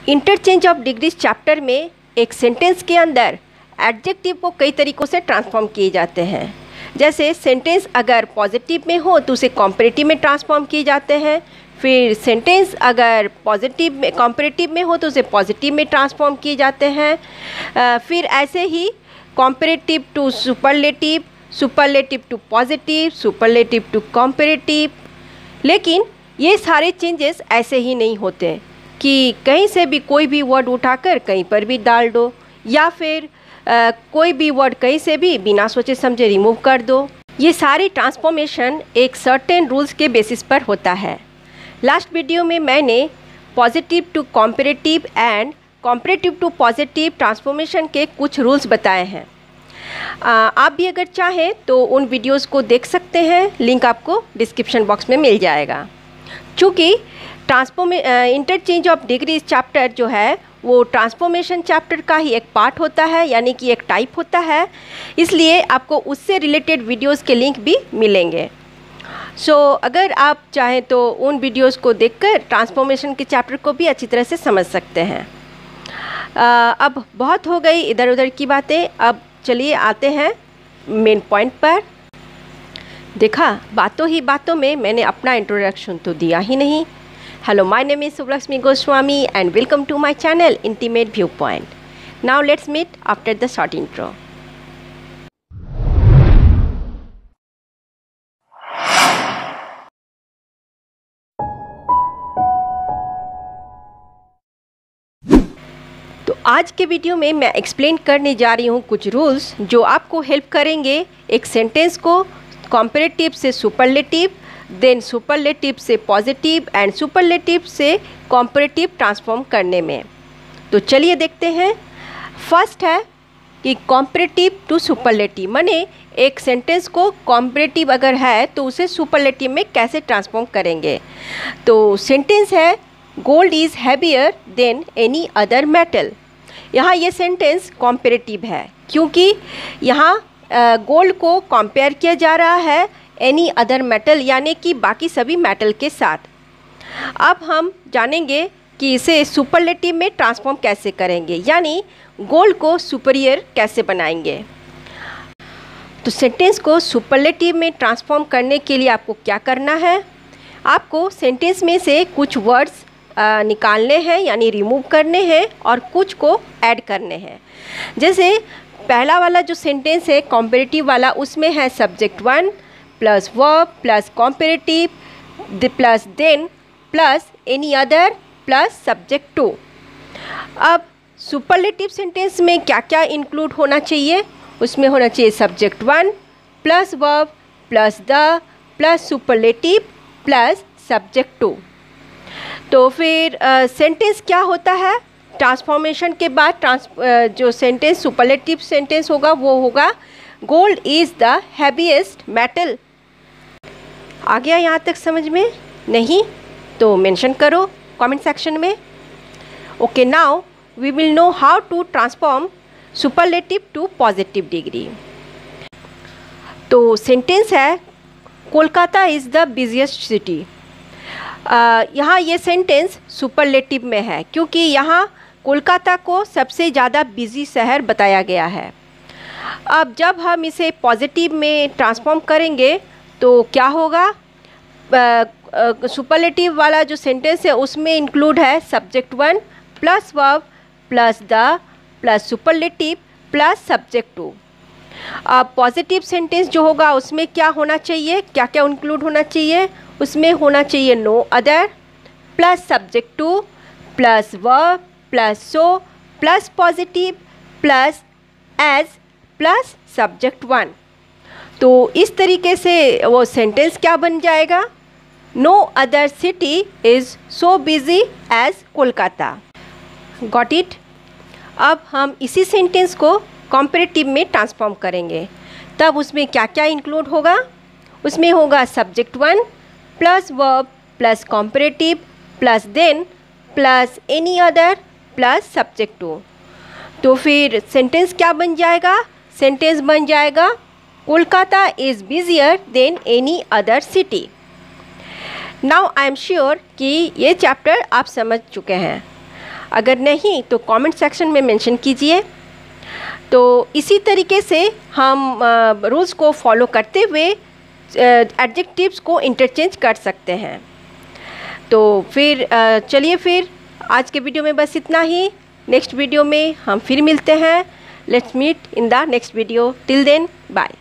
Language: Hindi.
इंटरचेंज ऑफ डिग्रीज चैप्टर में एक सेंटेंस के अंदर एडजेक्टिव को कई तरीक़ों से ट्रांसफॉर्म किए जाते हैं। जैसे सेंटेंस अगर पॉजिटिव में हो तो उसे कॉम्परेटिव में ट्रांसफॉर्म किए जाते हैं। फिर सेंटेंस अगर पॉजिटिव में कॉम्परेटिव में हो तो उसे पॉजिटिव में ट्रांसफॉर्म किए जाते हैं। फिर ऐसे ही comparative to superlative, superlative to positive, superlative to comparative. लेकिन ये सारे चेंजेस ऐसे ही नहीं होते कि कहीं से भी कोई भी वर्ड उठाकर कहीं पर भी डाल दो, या फिर कोई भी वर्ड कहीं से भी बिना सोचे समझे रिमूव कर दो। ये सारी ट्रांसफॉर्मेशन एक सर्टेन रूल्स के बेसिस पर होता है। लास्ट वीडियो में मैंने positive to comparative and comparative to positive transformation के कुछ रूल्स बताए हैं। आप भी अगर चाहें तो उन वीडियोस को देख सकते हैं, लिंक आपको डिस्क्रिप्शन बॉक्स में मिल जाएगा। चूँकि इंटरचेंज ऑफ डिग्रीज चैप्टर जो है वो ट्रांसफॉर्मेशन चैप्टर का ही एक पार्ट होता है, यानी कि एक टाइप होता है, इसलिए आपको उससे रिलेटेड वीडियोस के लिंक भी मिलेंगे। अगर आप चाहें तो उन वीडियोस को देखकर ट्रांसफॉर्मेशन के चैप्टर को भी अच्छी तरह से समझ सकते हैं। अब बहुत हो गई इधर उधर की बातें, अब चलिए आते हैं मेन पॉइंट पर। देखा, बातों ही बातों में मैंने अपना इंट्रोडक्शन तो दिया ही नहीं। Hello, my name is Sublakshmi Goswami and welcome to my channel Intimate Viewpoint. Now let's meet after the short intro. तो आज के वीडियो में मैं एक्सप्लेन करने जा रही हूँ कुछ रूल्स जो आपको हेल्प करेंगे एक सेंटेंस को कॉम्परेटिव से सुपरलेटिव, देन सुपरलेटिव से पॉजिटिव एंड सुपरलेटिव से कॉम्परेटिव ट्रांसफॉर्म करने में। तो चलिए देखते हैं। फर्स्ट है कि कॉम्परेटिव टू सुपरलेटिव, माने एक सेंटेंस को कॉम्परेटिव अगर है तो उसे सुपरलेटिव में कैसे ट्रांसफॉर्म करेंगे। तो सेंटेंस है gold is heavier than any other metal. यहाँ ये सेंटेंस कॉम्परेटिव है क्योंकि यहाँ गोल्ड को कंपेयर किया जा रहा है एनी अदर मेटल, यानी कि बाकी सभी मेटल के साथ। अब हम जानेंगे कि इसे सुपरलेटिव में ट्रांसफॉर्म कैसे करेंगे, यानी गोल्ड को सुपीरियर कैसे बनाएंगे। तो सेंटेंस को सुपरलेटिव में ट्रांसफॉर्म करने के लिए आपको क्या करना है, आपको सेंटेंस में से कुछ वर्ड्स निकालने हैं यानी रिमूव करने हैं और कुछ को ऐड करने हैं। जैसे पहला वाला जो सेंटेंस है कॉम्परेटिव वाला, उसमें है subject 1 plus verb plus comparative plus than plus any other plus subject 2। अब सुपरलेटिव सेंटेंस में क्या क्या इंक्लूड होना चाहिए, उसमें होना चाहिए subject 1 plus verb plus the plus superlative plus subject 2। तो फिर सेंटेंस क्या होता है, ट्रांसफॉर्मेशन के बाद जो सेंटेंस सुपरलेटिव सेंटेंस होगा वो होगा gold is the heaviest metal. आ गया यहाँ तक समझ में? नहीं तो मेंशन करो कमेंट सेक्शन में। Okay, now we will know how to transform superlative to positive degree. तो सेंटेंस है Kolkata is the busiest city. यहाँ ये सेंटेंस सुपरलेटिव में है क्योंकि यहाँ कोलकाता को सबसे ज़्यादा बिजी शहर बताया गया है। अब जब हम इसे पॉजिटिव में ट्रांसफॉर्म करेंगे तो क्या होगा, सुपरलेटिव वाला जो सेंटेंस है उसमें इंक्लूड है subject 1 plus verb plus the plus superlative plus subject 2। अब पॉजिटिव सेंटेंस जो होगा उसमें क्या होना चाहिए, क्या क्या इंक्लूड होना चाहिए, उसमें होना चाहिए no other plus subject 2 plus verb plus so plus positive plus as plus subject 1। तो इस तरीके से वो सेंटेंस क्या बन जाएगा, no other city is so busy as Kolkata. Got it. अब हम इसी सेंटेंस को कॉम्परेटिव में ट्रांसफॉर्म करेंगे, तब उसमें क्या क्या इंक्लूड होगा, उसमें होगा subject 1 plus verb plus comparative plus than plus any other plus subject 2। तो फिर सेंटेंस क्या बन जाएगा, सेंटेंस बन जाएगा Kolkata is busier than any other city. Now I am sure कि ये चैप्टर आप समझ चुके हैं। अगर नहीं तो कमेंट सेक्शन में मेंशन कीजिए। तो इसी तरीके से हम रूल्स को फॉलो करते हुए एडजेक्टिव्स को इंटरचेंज कर सकते हैं। तो फिर चलिए फिर आज के वीडियो में बस इतना ही। नेक्स्ट वीडियो में हम फिर मिलते हैं। Let's meet in the next video. Till then bye.